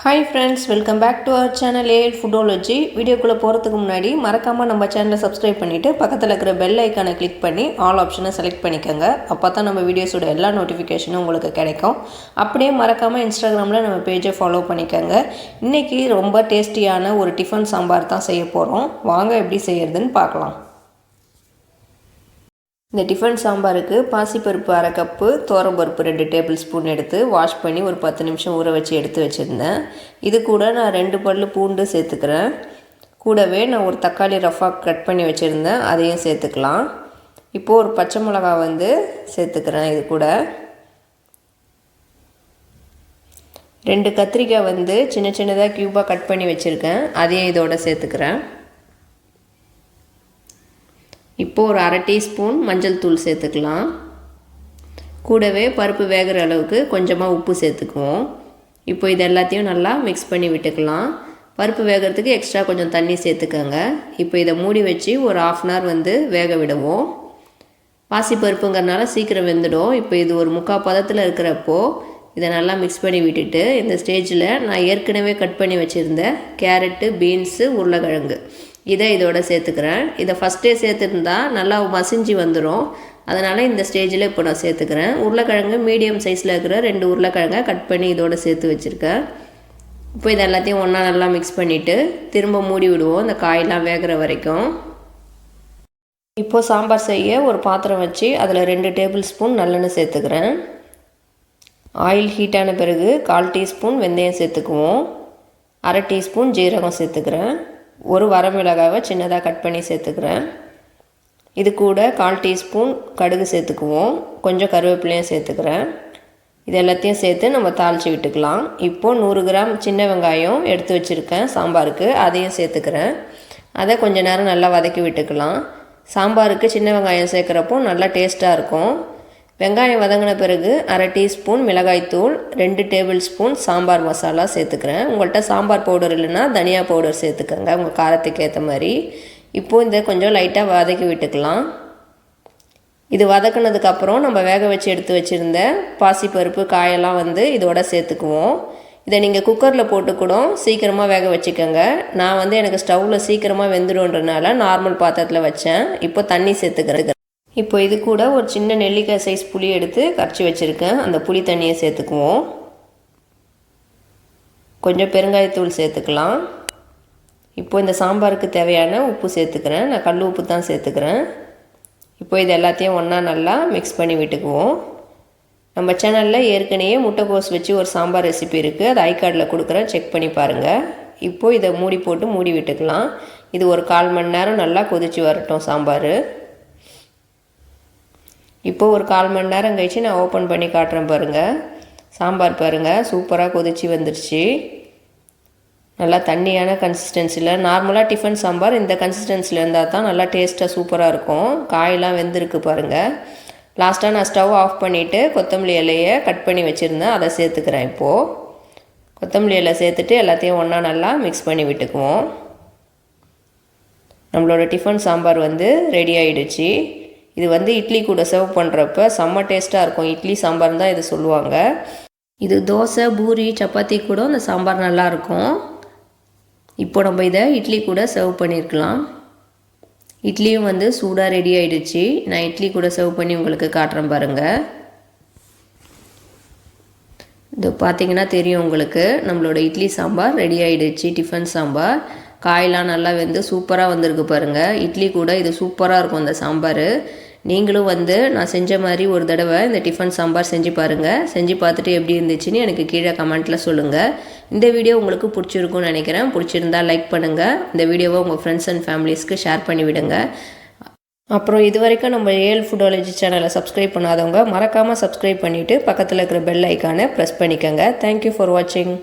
Hi friends, welcome back to our channel AL Foodology. வீடியோக்குள்ள போறதுக்கு முன்னாடி மறக்காம நம்ம சேனலை சப்ஸ்கிரைப் பண்ணிட்டு பக்கத்துல இருக்கிற பெல் ஐகானை கிளிக் பண்ணி ஆல் ஆப்ஷனை செலக்ட் பண்ணிக்கங்க. அப்பதான் நம்ம வீடியோஸோட எல்லா நோட்டிஃபிகேஷனும் உங்களுக்கு கிடைக்கும். அப்படியே மறக்காம இன்ஸ்டாகிராம்ல நம்ம பேஜை ஃபாலோ பண்ணிக்கங்க. இன்னைக்கு ரொம்ப டேஸ்டியான ஒரு டிஃபன் சாம்பார் தான் செய்ய போறோம். வாங்க எப்படி செய்யறதுன்னு பார்க்கலாம். இந்த டிஃபன் சாம்பாருக்கு பாசிப்பருப்பு அரை கப்பு, தோரம்பருப்பு 2 டேபிள் ஸ்பூன் எடுத்து வாஷ் பண்ணி ஒரு 10 நிமிஷம் ஊற வச்சு எடுத்து வச்சுருந்தேன். இது கூட நான் 2 பல்லு பூண்டு சேர்த்துக்கிறேன். கூடவே நான் ஒரு தக்காளி ரஃபாக கட் பண்ணி வச்சுருந்தேன், அதையும் சேர்த்துக்கலாம். இப்போது ஒரு பச்சை மிளகாய் சேர்த்துக்கிறேன். இது கூட 2 கத்திரிக்காய் சின்ன சின்னதாக க்யூபாக கட் பண்ணி வச்சுருக்கேன், அதையும் இதோட சேர்த்துக்கிறேன். இப்போ ஒரு அரை டீஸ்பூன் மஞ்சள் தூள் சேர்த்துக்கலாம். கூடவே பருப்பு வேகிற அளவுக்கு கொஞ்சமாக உப்பு சேர்த்துக்குவோம். இப்போ இது எல்லாத்தையும் நல்லா மிக்ஸ் பண்ணி விட்டுக்கலாம். பருப்பு வேகிறதுக்கு எக்ஸ்ட்ரா கொஞ்சம் தண்ணி சேர்த்துக்கோங்க. இப்போ இதை மூடி வச்சு ஒரு 1/2 அன் ஹவர் வேக விடுவோம். பாசி பருப்புங்கிறனால சீக்கிரம் வெந்துடும். இப்போ இது ஒரு 3/4 பதத்தில் இருக்கிறப்போ இதை நல்லா மிக்ஸ் பண்ணி விட்டுட்டு இந்த ஸ்டேஜில் நான் ஏற்கனவே கட் பண்ணி வச்சுருந்த கேரட்டு, பீன்ஸு, உருளைக்கிழங்கு இதை இதோட சேர்த்துக்கிறேன். இதை ஃபஸ்ட்டே சேர்த்துருந்தா நல்லா மசிஞ்சு வந்துடும். அதனால் இந்த ஸ்டேஜில் இப்போ நான் சேர்த்துக்கிறேன். உருளைக்கிழங்கு மீடியம் சைஸில் இருக்கிற 2 உருளைக்கிழங்கை கட் பண்ணி இதோட சேர்த்து வச்சுருக்கேன். இப்போ இது எல்லாத்தையும் ஒன்றா நல்லா மிக்ஸ் பண்ணிவிட்டு திரும்ப மூடி விடுவோம் இந்த காயெல்லாம் வேகிற வரைக்கும். இப்போது சாம்பார் செய்ய ஒரு பாத்திரம் வச்சு அதில் 2 டேபிள் ஸ்பூன் நல்லெண்ணெய் சேர்த்துக்கிறேன். ஆயில் ஹீட்டான பிறகு 1/4 டீஸ்பூன் வெந்தயம் சேர்த்துக்குவோம். அரை டீஸ்பூன் ஜீரகம் சேர்த்துக்கிறேன். ஒரு வரமிளகாவை சின்னதாக கட் பண்ணி சேர்த்துக்கிறேன். இது கூட 1/4 டீஸ்பூன் கடுகு சேர்த்துக்குவோம். கொஞ்சம் கருவேப்பிலையும் சேர்த்துக்கிறேன். இது எல்லாத்தையும் சேர்த்து நம்ம தாளித்து விட்டுக்கலாம். இப்போது 100 கிராம் சின்ன வெங்காயம் எடுத்து வச்சுருக்கேன் சாம்பாருக்கு, அதையும் சேர்த்துக்கிறேன். அதை கொஞ்சம் நேரம் நல்லா வதக்கி விட்டுக்கலாம். சாம்பாருக்கு சின்ன வெங்காயம் சேர்க்குறப்போ நல்லா டேஸ்ட்டாக இருக்கும். வெங்காயம் வதங்கின பிறகு அரை டீஸ்பூன் மிளகாய்த்தூள், 2 டேபிள் ஸ்பூன் சாம்பார் மசாலா சேர்த்துக்கிறேன். உங்கள்கிட்ட சாம்பார் பவுடர் இல்லைன்னா தனியா பவுடர் சேர்த்துக்கோங்க உங்கள் காரத்துக்கு ஏற்ற மாதிரி. இப்போது இந்த கொஞ்சம் லைட்டாக வதக்கி விட்டுக்கலாம். இது வதக்கினதுக்கப்புறம் நம்ம வேக வச்சு எடுத்து வச்சுருந்த பாசிப்பருப்பு காயெல்லாம் இதோட சேர்த்துக்குவோம். இதை நீங்கள் குக்கரில் போட்டு கூட சீக்கிரமாக வேக வச்சுக்கோங்க. நான் எனக்கு ஸ்டவ்வில் சீக்கிரமாக வெந்துடுன்றனால நார்மல் பாத்திரத்தில் வச்சேன். இப்போ தண்ணி சேர்த்துக்கிறேன். இப்போ இது கூட ஒரு சின்ன நெல்லிக்காய் சைஸ் புளி எடுத்து கரைச்சி வச்சுருக்கேன், அந்த புளி தண்ணியை சேர்த்துக்குவோம். கொஞ்சம் பெருங்காயத்தூள் சேர்த்துக்கலாம். இப்போ இந்த சாம்பாருக்கு தேவையான உப்பு சேர்த்துக்கிறேன். நான் கல் உப்பு தான் சேர்த்துக்கிறேன். இப்போ இது எல்லாத்தையும் ஒன்றா நல்லா மிக்ஸ் பண்ணி விட்டுக்குவோம். நம்ம சேனலில் ஏற்கனவே முட்டைக்கோஸ் வச்சு ஒரு சாம்பார் ரெசிபி இருக்குது, அது ஐகார்டில் கொடுக்குறேன், செக் பண்ணி பாருங்கள். இப்போது இதை மூடி போட்டு மூடி விட்டுக்கலாம். இது ஒரு 1/4 மணி நேரம் நல்லா கொதித்து வரட்டும் சாம்பார். இப்போது ஒரு 1/4 மணி நேரம் கழித்து நான் ஓப்பன் பண்ணி காட்டுறேன் பாருங்கள். சாம்பார் பாருங்கள் சூப்பராக கொதித்து வந்துருச்சு. நல்லா தண்ணியான கன்சிஸ்டன்சியில், நார்மலாக டிஃபன் சாம்பார் இந்த கன்சிஸ்டன்சியில் இருந்தால் தான் நல்லா டேஸ்ட்டாக சூப்பராக இருக்கும். காயெல்லாம் வெந்திருக்கு பாருங்கள். லாஸ்ட்டாக நான் ஸ்டவ் ஆஃப் பண்ணிவிட்டு கொத்தமல்லி இலையை கட் பண்ணி வச்சுருந்தேன், அதை சேர்த்துக்கிறேன். இப்போது கொத்தமல்லி இலை சேர்த்துட்டு எல்லாத்தையும் ஒன்றா நல்லா மிக்ஸ் பண்ணி விட்டுக்குவோம். நம்மளோட டிஃபன் சாம்பார் ரெடி ஆகிடுச்சு. இது இட்லி கூட சர்வ் பண்ணுறப்ப செம்ம டேஸ்ட்டாக இருக்கும். இட்லி சாம்பார் தான் இது சொல்லுவாங்க. இது தோசை, பூரி, சப்பாத்தி கூட இந்த சாம்பார் நல்லாயிருக்கும். இப்போ நம்ம இதை இட்லி கூட சர்வ் பண்ணியிருக்கலாம். இட்லியும் சூடாக ரெடி ஆகிடுச்சு. நான் இட்லி கூட சர்வ் பண்ணி உங்களுக்கு காட்டுறேன் பாருங்கள். இது பார்த்திங்கன்னா தெரியும் உங்களுக்கு, நம்மளோட இட்லி சாம்பார் ரெடி ஆகிடுச்சு. டிஃபன் சாம்பார் காயெல்லாம் நல்லா சூப்பராக வந்திருக்கு பாருங்கள். இட்லி கூட இது சூப்பராக இருக்கும் இந்த சாம்பார். நீங்களும் நான் செஞ்ச மாதிரி ஒரு தடவை இந்த டிஃபன் சாம்பார் செஞ்சு பாருங்கள். செஞ்சு பார்த்துட்டு எப்படி இருந்துச்சுன்னு எனக்கு கீழே கமெண்ட்டில் சொல்லுங்கள். இந்த வீடியோ உங்களுக்கு பிடிச்சிருக்குன்னு நினைக்கிறேன். பிடிச்சிருந்தால் லைக் பண்ணுங்கள். இந்த வீடியோவை உங்கள் ஃப்ரெண்ட்ஸ் அண்ட் ஃபேமிலிஸ்க்கு ஷேர் பண்ணி விடுங்க. அப்புறம் இது வரைக்கும் நம்ம ஏல் ஃபுடாலஜி சேனலை சப்ஸ்கிரைப் பண்ணாதவங்க மறக்காமல் சப்ஸ்கிரைப் பண்ணிவிட்டு பக்கத்தில் இருக்கிற பெல் ஐக்கானை ப்ரெஸ் பண்ணிக்கோங்க. தேங்க்யூ ஃபார் வாட்சிங்.